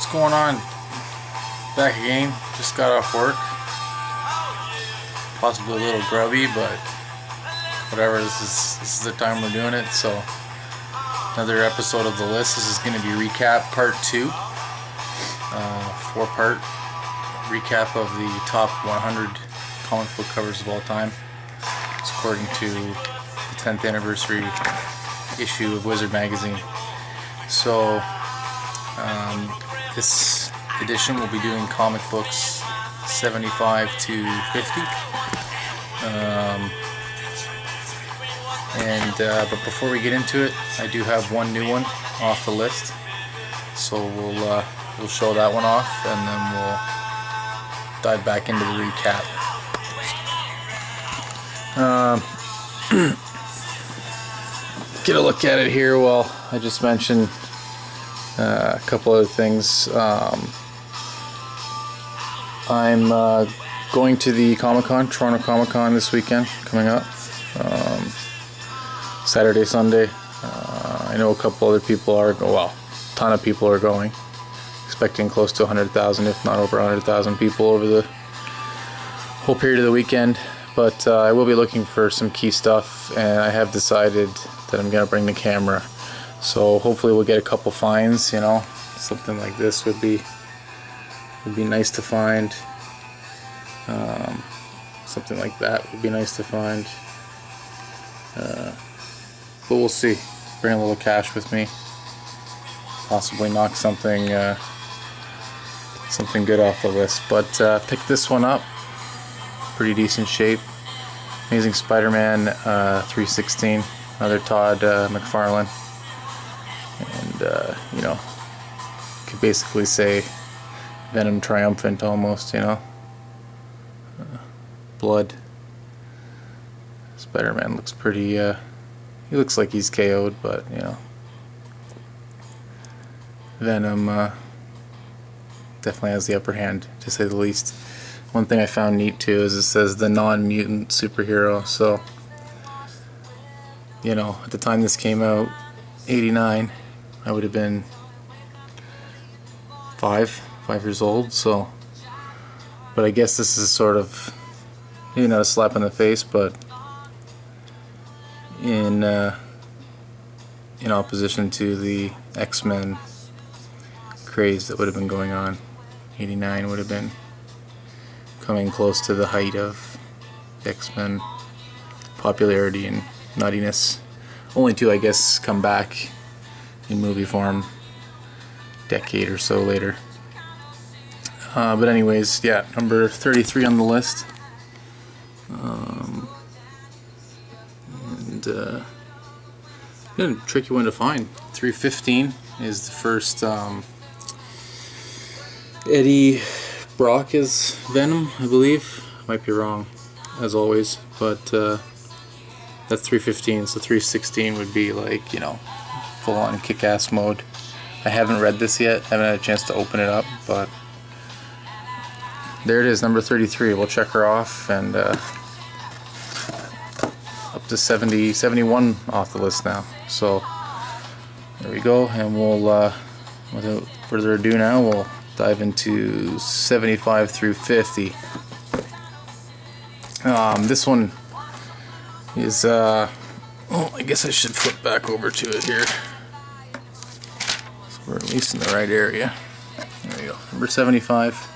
What's going on? Back again. Just got off work. Possibly a little grubby, but whatever. This is the time we're doing it. So another episode of the list. This is going to be recap part 2. 4-part recap of the top 100 comic book covers of all time. It's according to the 10th anniversary issue of Wizard magazine. So this edition will be doing comic books 75 to 50. But before we get into it, I do have one new one off the list. So we'll show that one off, and then we'll dive back into the recap. Get a look at it here. Well, I just mentioned a couple other things. I'm going to the Comic-Con, Toronto Comic-Con this weekend, coming up. Saturday, Sunday. I know a couple other people are, well, a ton of people are going. Expecting close to 100,000, if not over 100,000 people over the whole period of the weekend. But I will be looking for some key stuff, and I have decided that I'm going to bring the camera. So hopefully we'll get a couple finds, you know. Something like this would be nice to find. Something like that would be nice to find. But we'll see. Bring a little cash with me. Possibly knock something good off the list. But pick this one up. Pretty decent shape. Amazing Spider-Man 316. Another Todd McFarlane. And you know, you could basically say Venom triumphant almost, you know. Blood. Spider-Man looks pretty, he looks like he's KO'd, but, you know. Venom definitely has the upper hand, to say the least. One thing I found neat, too, is it says the non-mutant superhero, so, you know, at the time this came out, 89, I would have been 5 years old, so, but I guess this is sort of, maybe not a slap in the face, but in opposition to the X-Men craze that would have been going on. 89 would have been coming close to the height of X-Men popularity and nuttiness. Only to, I guess, come back in movie form a decade or so later. But anyways, yeah, number 33 on the list. Good, a tricky one to find. 315 is the first Eddie Brock as Venom, I believe. Might be wrong, as always, but that's 315, so 316 would be like, you know, full-on kick-ass mode. I haven't read this yet, haven't had a chance to open it up, but there it is, number 33. We'll check her off, and up to 71 off the list now. So there we go, and we'll without further ado now, we'll dive into 75 through 50. This one is oh, I guess I should flip back over to it here, so we're at least in the right area. There we go, number 75.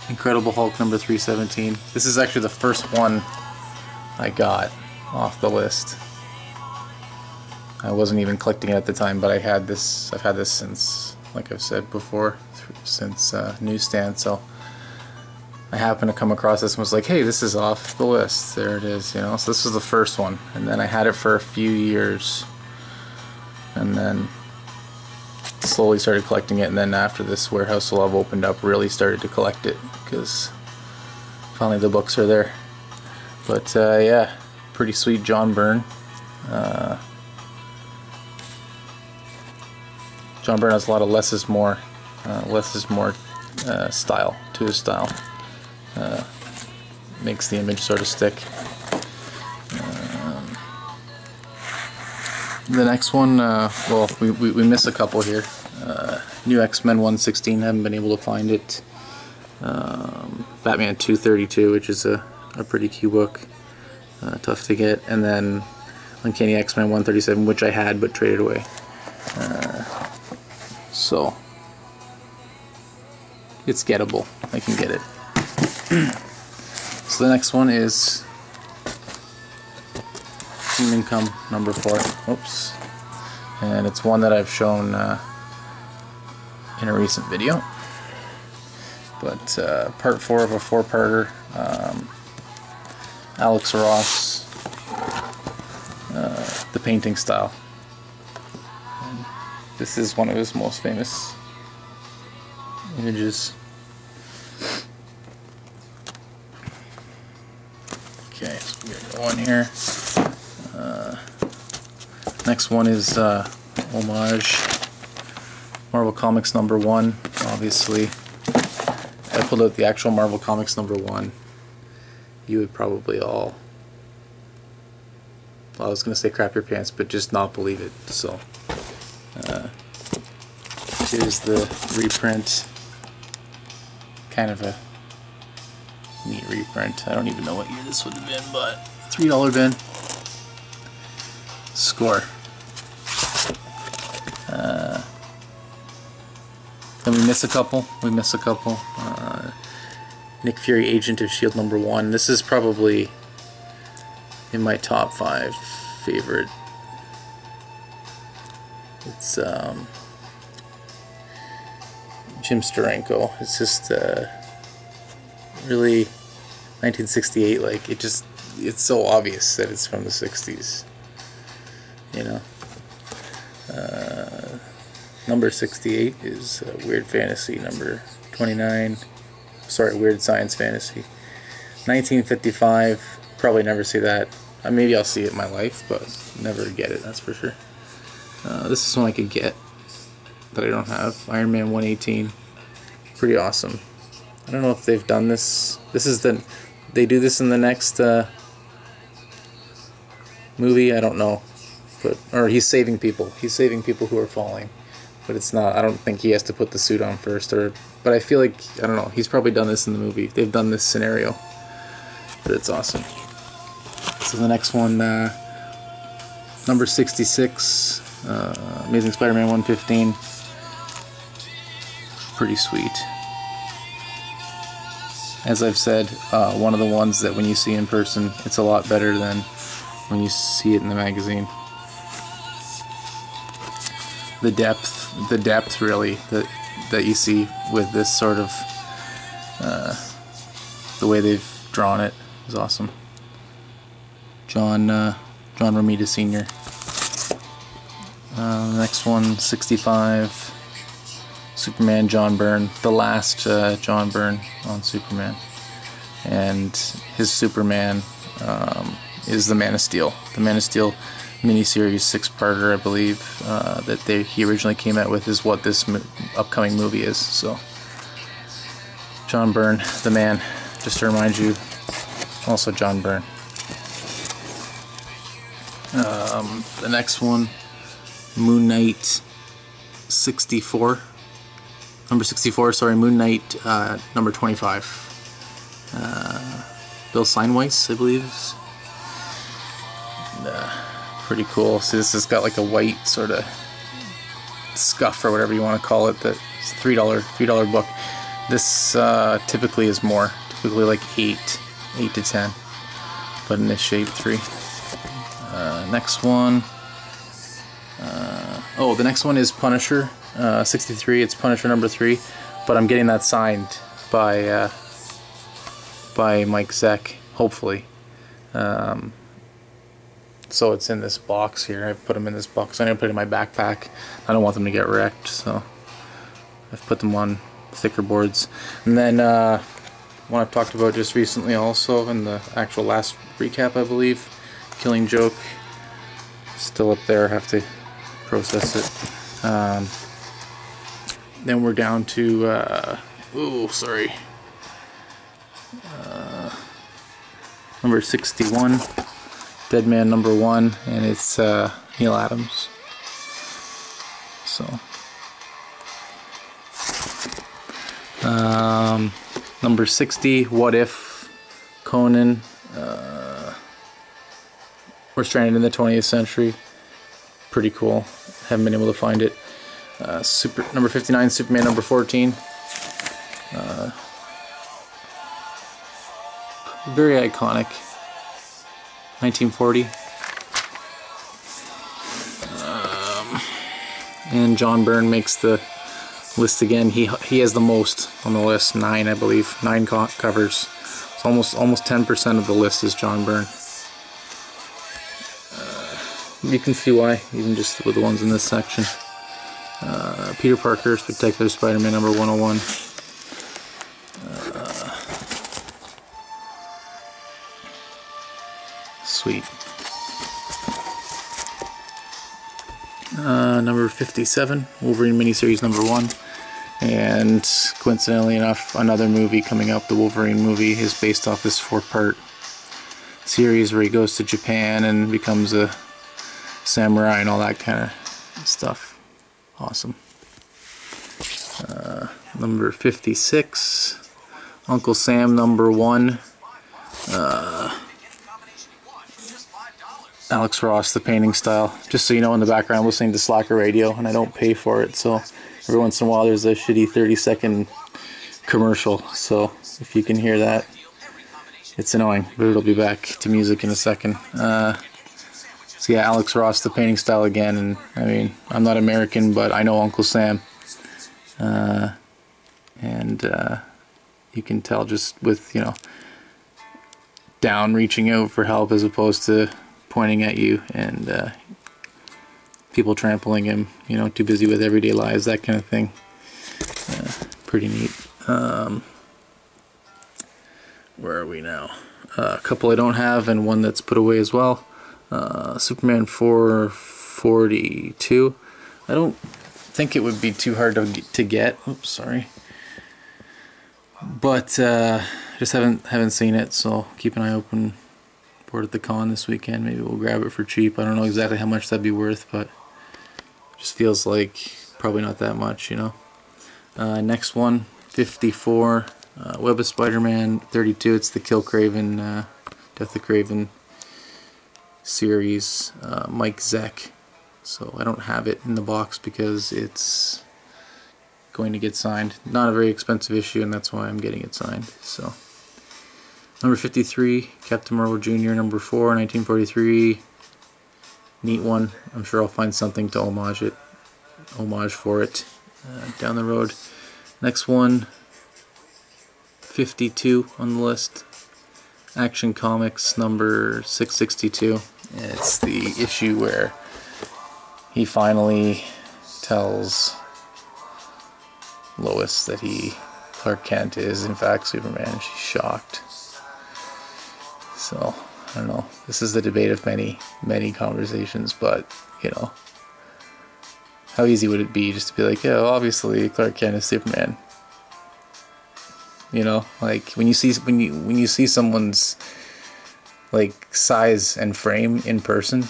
Incredible Hulk number 317. This is actually the first one I got off the list. I wasn't even collecting it at the time, but I've had this since, like I've said before, since newsstand. So I happened to come across this and was like, hey, this is off the list. There it is, you know. So this was the first one, and then I had it for a few years, and then slowly started collecting it, and then after this Warehouse of Love opened up, really started to collect it, because finally the books are there. But yeah, pretty sweet John Byrne. John Byrne has a lot of less is more style to his style. Makes the image sort of stick. The next one, well, we missed a couple here. New X-Men 116, haven't been able to find it. Batman 232, which is a pretty cute book. Tough to get. And then Uncanny X-Men 137, which I had but traded away. So it's gettable. I can get it. So the next one is Kingdom Come number 4. Oops. And it's one that I've shown in a recent video. But part 4 of a 4-parter. Alex Ross, the painting style. And this is one of his most famous images. Okay, so we got one here. Next one is homage, Marvel Comics number 1. Obviously, if I pulled out the actual Marvel Comics number 1, you would probably all, well, I was going to say crap your pants, but just not believe it. So here's the reprint, kind of a neat reprint. I don't even know what year this would have been, but $3 bin. Score. Then we miss a couple. Nick Fury, Agent of S.H.I.E.L.D. number 1. This is probably in my top 5 favorite. It's Jim Steranko. It's just really 1968. Like it's so obvious that it's from the 60s. You know. Number 68 is Weird Fantasy. Number 29. Sorry, Weird Science Fantasy. 1955. Probably never see that. Maybe I'll see it in my life, but never get it, that's for sure. This is one I could get that I don't have. Iron Man 118. Pretty awesome. I don't know if they've done this. They do this in the next movie. I don't know, or he's saving people. He's saving people who are falling. But it's not, I don't think he has to put the suit on first, but I feel like, I don't know, he's probably done this in the movie. They've done this scenario, but it's awesome. So the next one, number 66, Amazing Spider-Man 115. Pretty sweet. As I've said, one of the ones that when you see in person, it's a lot better than when you see it in the magazine. The depth really that you see with this sort of the way they've drawn it is awesome. John Romita Sr. Next one, 65, Superman John Byrne, the last John Byrne on Superman, and his Superman is the Man of Steel. The Man of Steel miniseries 6-parter, I believe, that he originally came out with is what this upcoming movie is. So, John Byrne, the man, just to remind you, also John Byrne. The next one, Moon Knight 64. Number 64, sorry, Moon Knight number 25. Bill Steinweiss, I believe. Pretty cool. So this has got like a white sort of scuff or whatever you want to call it. That's $3 book. This typically is more, typically like 8 to 10, but in this shape 3. Next one. Oh, the next one is Punisher 63. It's Punisher number 3, but I'm getting that signed by Mike Zeck, hopefully. So it's in this box here. I've put them in this box. I'm going to put it in my backpack. I don't want them to get wrecked, so I've put them on thicker boards. And then one I've talked about just recently also in the actual last recap, I believe, Killing Joke. Still up there. I have to process it. Then we're down to number 61. Dead Man number 1, and it's Neil Adams. So number 60, What If, Conan. We're stranded in the 20th century. Pretty cool. Haven't been able to find it. Number 59, Superman number 14. Very iconic. 1940. And John Byrne makes the list again. He has the most on the list, 9, I believe, 9 covers. It's almost 10% of the list is John Byrne. You can see why, even just with the ones in this section. Peter Parker, Spectacular Spider-Man number 101. Sweet. Number 57, Wolverine miniseries number 1. And coincidentally enough, another movie coming up, the Wolverine movie, is based off this 4-part series where he goes to Japan and becomes a samurai and all that kind of stuff. Awesome. Number 56, Uncle Sam number 1. Alex Ross, the painting style. Just so you know, in the background I'm listening to Slacker Radio and I don't pay for it, so every once in a while there's a shitty 30-second commercial, so if you can hear that, it's annoying, but it'll be back to music in a second. So yeah, Alex Ross, the painting style again, and I mean, I'm not American, but I know Uncle Sam. You can tell just with, you know, down reaching out for help as opposed to pointing at you, and people trampling him, you know, too busy with everyday lives, that kind of thing. Pretty neat. Where are we now? A couple I don't have and one that's put away as well. Superman 442. I don't think it would be too hard to get. Oops, sorry. But just haven't seen it, so keep an eye open for it at the con this weekend. Maybe we'll grab it for cheap. I don't know exactly how much that'd be worth, but it just feels like probably not that much, you know. Next one, 54, Web of Spider-Man 32. It's the Kill Craven, Death of Craven series, Mike Zeck. So I don't have it in the box because it's going to get signed. Not a very expensive issue, and that's why I'm getting it signed. So number 53, Captain Marvel Jr. number 4, 1943. Neat one. I'm sure I'll find something to homage for it down the road. Next one, 52 on the list, Action Comics number 662. It's the issue where he finally tells Lois that Clark Kent is in fact Superman. She's shocked. So I don't know. This is the debate of many conversations, but you know, how easy would it be just to be like, yeah, well, obviously Clark Kent is Superman. You know, like when you see someone's like size and frame in person,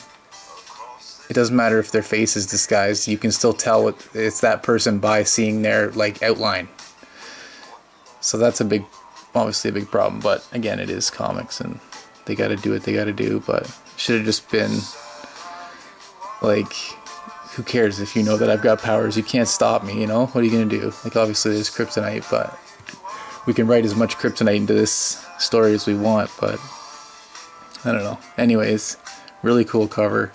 it doesn't matter if their face is disguised. You can still tell it's that person by seeing their like outline. So that's obviously a big problem. But again, it is comics, and they got to do what they got to do. But it should have just been like, who cares if you know that I've got powers? You can't stop me. You know, what are you gonna do? Like, obviously there's kryptonite, but we can write as much kryptonite into this story as we want. But I don't know. Anyways, really cool cover.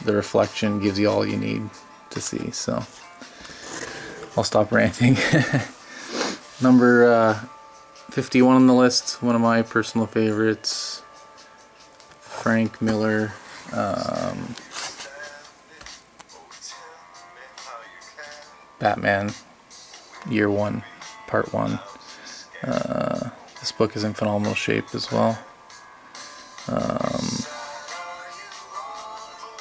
The reflection gives you all you need to see, so I'll stop ranting. Number 51 on the list, one of my personal favorites, Frank Miller. Batman, Year 1, Part 1. This book is in phenomenal shape as well.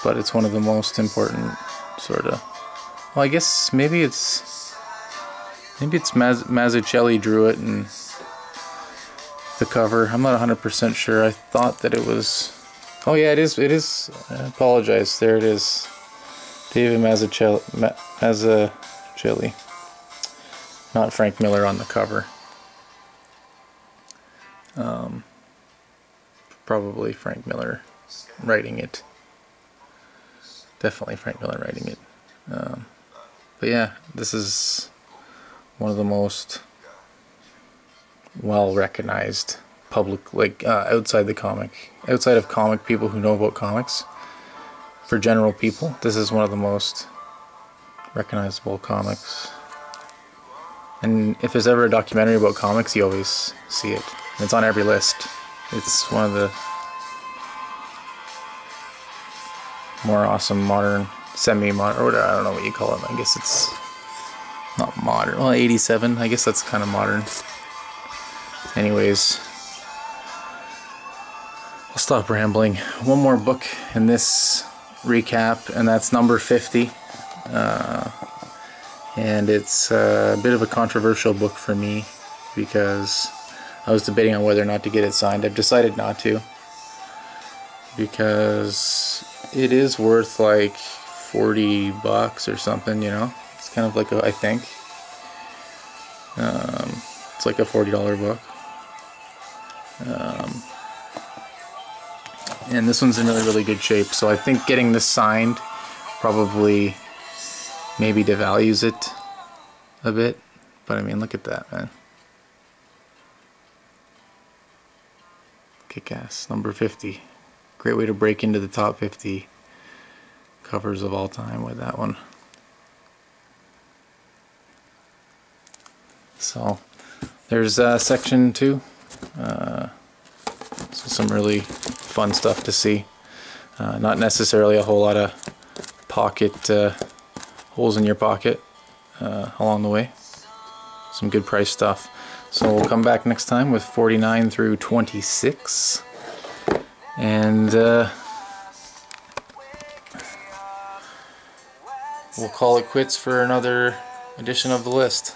But it's one of the most important sort of, well, I guess maybe it's Mazzucchelli drew it and the cover. I'm not 100% sure. I thought that it was, oh yeah, it is, I apologize, there it is. David Mazzucchelli. Not Frank Miller on the cover. Probably Frank Miller writing it. Definitely Frank Miller writing it. But yeah, this is one of the most well recognized public, like outside of comic people who know about comics. For general people, this is one of the most recognizable comics. And if there's ever a documentary about comics, you always see it. And it's on every list. It's one of the more awesome modern, semi-modern, or I don't know what you call it. I guess it's not modern. Well, 87, I guess that's kind of modern. Anyways, I'll stop rambling. One more book in this recap, and that's number 50. And it's a bit of a controversial book for me because I was debating on whether or not to get it signed. I've decided not to because it is worth like $40 or something, you know. It's kind of like I think it's like a $40 book. And this one's in really good shape, so I think getting this signed probably maybe devalues it a bit. But I mean, look at that, man. Kick-ass. Number 50. Great way to break into the top 50 covers of all time with that one. So there's section 2. So some really fun stuff to see. Not necessarily a whole lot of pocket holes in your pocket along the way. Some good price stuff. So we'll come back next time with 49 through 26. And we'll call it quits for another edition of the list.